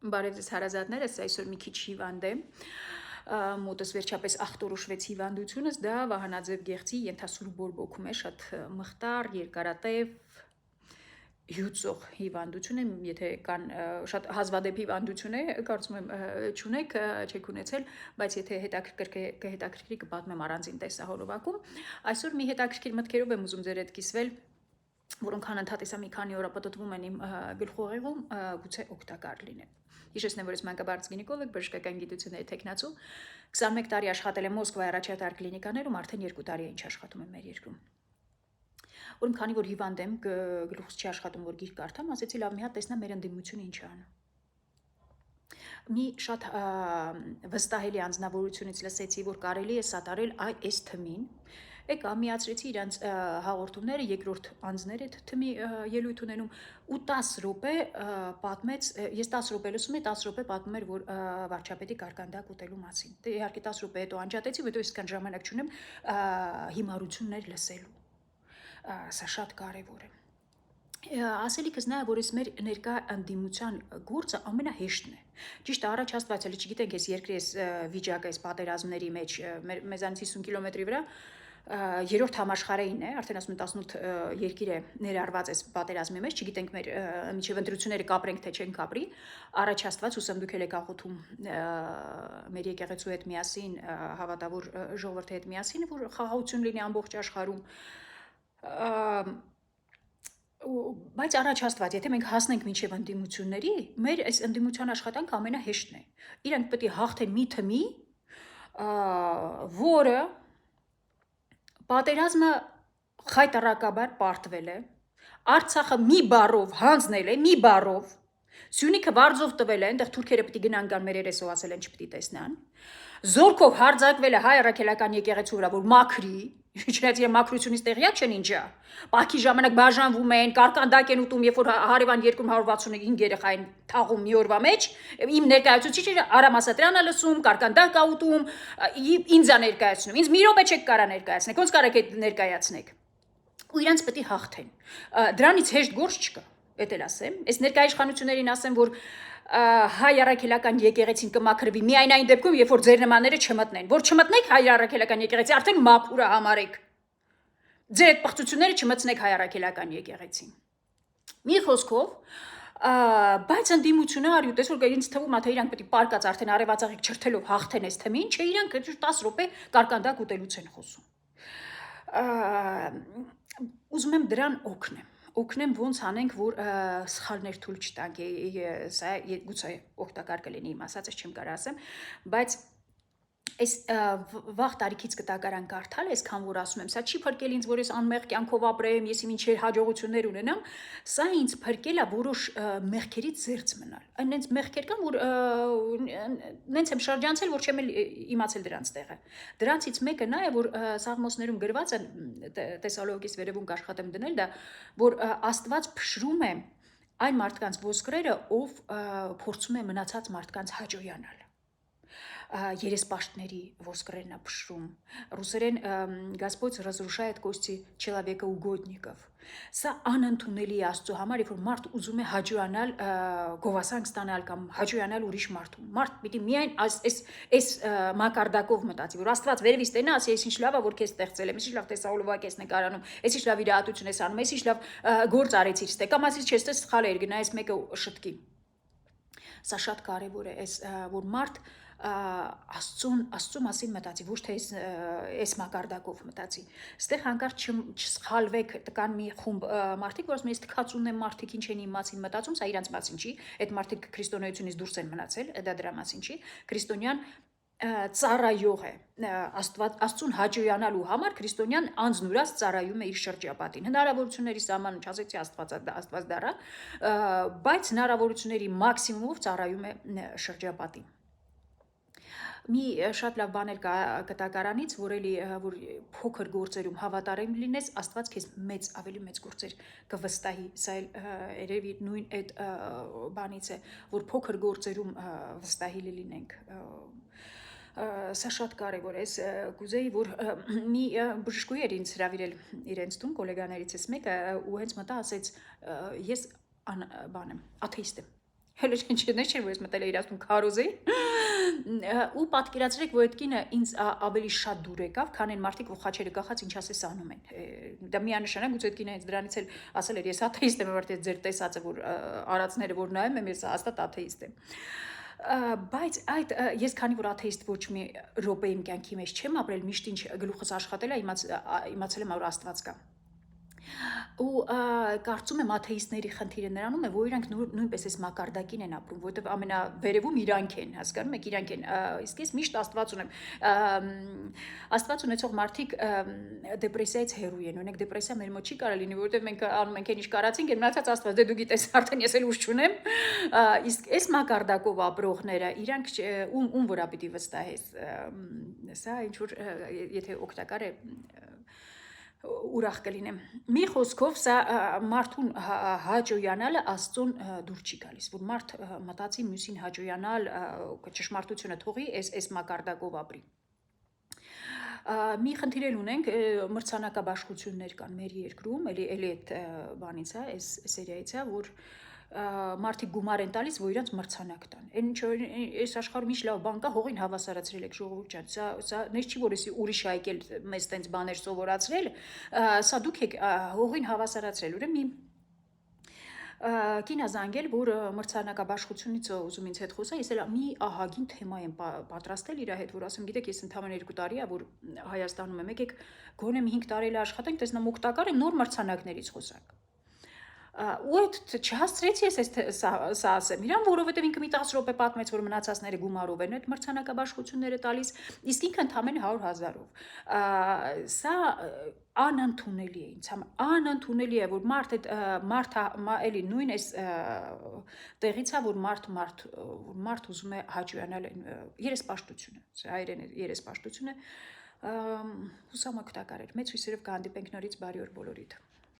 Բարև ձեզ հարազատներս, այսօր մի քիչ հիվանդ եմ, մոտս վերջապես ախտորոշվեց հիվանդությունս, դա վահանաձև գեղձի ենթասուրբ բորբոքում է, շատ մխտար, երկարատև, հյուծող հիվանդություն է, եթե կան շատ հազվադեպ հիվանդություն է, կարծում եմ չունեք, չեք ունեցել, բայց եթե կհետաքրքրի կպատմեմ առանձին տեսահոլովակում, այսօր մի հետաքրքիր մտքերով եմ ուզում ձեր հետ կիսվել, որոնք անընդհատ մի քանի օր պտտվում են իմ գլխուղեղում, գուցե օգտակար լինեն։ Հիշեցնեմ, որ ես մանկաբարձ գինեկոլոգ, բժշկական գիտությունների թեկնածու, 21 տարի աշխատել եմ Մոսկվայի առաջատար կլինիկաներում, արդեն 2 տարի է ինչ աշխատում եմ մեր երկրում։ Ուրեմն քանի որ հիվանդ եմ, գլուխս չի աշխատում, որ գիրք կարդամ, ասեցի լավ մի հատ տեսնամ մեր ընդդիմությունը ինչ է անում։ Մի շատ վստահելի անձնավորությունից լսեցի, որ կարելի է սատարել այս թմին, եկա միացրեցի իրանց հաղորդումները, երկրորդ անձներ այդ թմի ելույթ ունենում ու 10 րոպե պատմեց, ես 10 րոպե լսում եմ, 10 րոպե պատմում էր, որ վարչապետի կարկանդակ ուտելու մասին։ Դե իհարկե 10 րոպե հետո անջատեցի, հետո այսքան ժամանակ չունեմ հիմարություններ լսելու։ Սա շատ կարևոր է։ Ասելիքս նա է, որ այս մեր ներկա ընդդիմության գործը ամենահեշտն է։ Ճիշտ է, առաջ Աստված էլի չգիտենք, այս երկրի այս վիճակը, այս պատերազմների մեջ մեզանից 50 կիլոմետրի վրա երրորդ համաշխարհային է, արդեն ասում են 18 երկիր է ներառված այս պատերազմի մեջ, չգիտենք մեր միջև ընտրությունները կապրենք թե չենք կապրի, առաջ Աստված հուսամ դուք եք աղոթում մեր եկեղեցու հետ միասին, հավատավոր ժողովրդի հետ միասին, որ խաղաղություն լինի ամբողջ աշխարհում, բայց առաջ Աստված, եթե մենք հասնենք մինչև ընդդիմությունների, մեր այս ընդդիմության աշխատանքը ամենահեշտն է։ Իրանք պետք է հաղթեն մի թմի, որը պատերազմը խայտառակաբար պարտվել է, Արցախը մի բառով հանձնել է, մի բառով, Սյունիքը վարձով տվել է, այնտեղ թուրքերը պետք է գնան կան մեր երեսով ասել են չպետք է տեսնան, զորքով հարձակվել է հայ առաքելական եկեղեցու վրա, որ մաքրի, չնայած իրեն մաքրությունից տեղյակ չեն ինչա, պահքի ժամանակ բաժանվում են, կարկանդակ են ուտում, երբ որ հարևան 265 երեխա են թաղում մի օրվա մեջ, իմ ներկայացուցիչը Արամ Ասատրյանը լսում, կարկանդակ ա ուտում, ինձ ա ներկայացնում, ինձ մի րոպե չեք կարա ներկայացնեք, ոնց կարեք այդ ներկայացնեք։ Ու իրանց պետք է հաղթեն։ Դրանից հեշտ գործ չկա, էդ էլ ասեմ, այս ներկայիշխանություններին ասեմ, որ հայ առաքելական եկեղեցին կմաքրվի միայն այն դեպքում, երբ որ ձեր նմանները չմտնեն, որ չմտնեք հայ առաքելական եկեղեցի, արդեն մաքուր է համարեք։ Ձեր այդ պղծությունները չմտցնեք հայ առաքելական եկեղեցին։ Մի խոսքով, բայց ընդդիմությունը արի ուտես, որ ինձ թվում է, թե իրանք պետք է պարկած արդեն արևածաղիկ չրթելով հաղթեն այս թմին, չէ, իրանք 10 րոպե կարկանդակ ուտելուց են խոսում։ Ուզում եմ դրան օգնեմ ոնց անենք, որ սխալներ թույլ չտանք, սա գուցե օգտակար կլինի իմ ասածս չեմ կարող ասեմ, բայց այս վաղ տարիքից կտակարան կարդալ, այսքան որ ասում եմ, սա չի փրկել ինձ, որ ես անմեղ կյանքով ապրեմ, ես ինչ հաջողություններ ունենամ, սա ինձ փրկել է որոշ մեղքերից զերծ մնալ։ Այնենց մեղքեր կան, որ նենց եմ շրջանցել, որ չեմ իմացել դրանց տեղը։ Դրանցից մեկը նա է, որ Սաղմոսներում գրված է, Տեսալոնիկիս վերևում աշխատեմ դնել դա, որ Աստված փշրում է այն մարդկանց ոսկրերը, ով փորձում է մնացած մարդկանց հաջողանալ։ Երեսպաշտների ոսկրերն է փշրում։ Ռուսերեն Господь разрушает кости человека угодников։ Սա անընդունելի է Աստծո համար, երբ որ մարդ ուզում է հաջողանալ, գովասանք ստանալ կամ հաջողանալ ուրիշ մարդու։ Մարդ պիտի միայն այս մակարդակով մտածի, որ Աստված վերևից տենա, ասի, ես ինչ լավ է, որ քեզ ստեղծել եմ, ես ինչ լավ տեսահոլովակ ես նկարանում, ես ինչ լավ իրադարձություն ես անում, ես ինչ լավ գործ արեցիր, ստե կամ ասի, չես սխալ էր, գնա այս մեկը շտկի։ Սա շատ կարևոր է, որ մարդ Աստծու մասին մտածի, ոչ թե այս մակարդակով մտածի։ Ստեղ հանկարծ չսխալվեք, կան մի խումբ մարդիկ, որ ասում են, ես թքած ունեմ մարդիկ ինչ են իմ մասին մտածում, սա իրանց մասին չի, այդ մարդիկ քրիստոնեությունից դուրս են մնացել, դա դրա մասին չի, քրիստոնյան ծառայող է, Աստծուն հաջողանալու համար քրիստոնյան անձնուրաց ծառայում է իր շրջապատին, հնարավորությունների սահմանը չասեցի Աստված դարա, բայց հնարավորությունների մաքսիմումով ծառայում է շրջապատին։ Մի շատ լավ բան էլ կա կտակարանից, որ փոքր գործերում հավատարիմ լինես, Աստված քեզ ավելի մեծ գործեր կվստահի, սա երևի նույն այդ բանից է, որ փոքր գործերում վստահելի լինենք։ Սա շատ կարևոր է, կուզեի, որ մի բժշկուհի էր ինձ հրավիրել իրենց տուն, գոլեգաներիցս մեկը, ու հենց մտա ասեց, ես աթեիստ եմ։ հələ չէ, որ ես մտել էի իրացում քարոզի, ու պատկերացրեք, որ այդ կինը ինձ ավելի շատ դուր եկավ, քան այն մարդիկ, որ խաչերը կախած ինչ ասես անում են։ Դա միանշանակ գուցե այդ կինը ինձ դրանից էլ ասել էր, ես աթեիստ եմ, որտեղ ձեր տեսածը, որ արածները որ նայում եմ, ես հաստատ աթեիստ եմ։ Բայց այդ ես քանի որ աթեիստ ոչ մի րոպե իմ կյանքի մեջ չեմ ապրել, միշտ ինչ գլուխս աշխատել է, իմացել եմ, որ Աստված կա։ Ու կարծում եմ աթեիստների խնդիրը նրանում է, որ իրանք նույնպես այս մակարդակին են ապրում, որովհետև ամենավերևում իրանք են, հասկանում եք, իրանք են։ Իսկ ես միշտ Աստված ունեմ։ Աստված ունեցող մարդիկ դեպրեսիայից հեռու են։ Օրինակ դեպրեսիա մեր մոտ չի կարող լինի, որովհետև մենք անում ենք այն ինչ կարացինք, մնացած Աստված, դե դու գիտես, արդեն ես էլ ուժ չունեմ։ Իսկ այս մակարդակով ապրողները իրանք ում վրա պիտի վստահես։ Սա ինչ որ եթե օգտակար է ուրախ կլինեմ։ Մի խոսքով սա մարդուն հաճոյանալը Աստծուն դուր չի գալիս, որ մարդ մտածի մյուսին հաճոյանալ, ճշմարտությունը թողի, այս մակարդակով ապրի։ Մի խնդիր էլ ունենք, մրցանակաբաշխություններ կան մեր երկրում, էլի այդ բանից է, այս սերիայից է, որ մարդիկ գումար են տալիս, որ իրանց մրցանակ տան։ Այն ինչ որ այս աշխարհում ինչ լավ բան կա, հողին հավասարացրել եք ժողովուրդ ջան։ Սա նես չի որ էսի ուրիշ է եկել մեզ տենց բաներ սովորացրել, սա դուք եք հողին հավասարացրել։ Ուրեմն մի կինա զանգել, որ մրցանակաբաշխությունից ուզում ինձ հետ խոսա, ես էլ մի ահագին թեմա եմ պատրաստել իր հետ, որ ասեմ, գիտեք, ես ընդամենը 2 տարի է, որ Հայաստանում եմ, եկեք գոնե 5 տարի էլ աշխատենք, տեսնամ օգտակար եմ, նոր մրցանակներից խոսանք։ Ու այդ չհասցրեցի ես սա ասեմ իրան, որովհետև ինքը մի 10 րոպե պատմեց, որ մնացածները գումարով են այդ մրցանակաբաշխությունները տալիս, իսկ ինքը ընդամենը 100,000-ով։ Սա անընդունելի է ինձ համար, անընդունելի է, որ մարդը էլի նույն այս տեղից է, որ մարդ ուզում է հաճոյանալ երեսպաշտությունը, հայերեն երեսպաշտությունը, հուսամ օգտակար էր, մեծ հույսերով կհանդիպենք նորից, բարի օր բոլորիդ։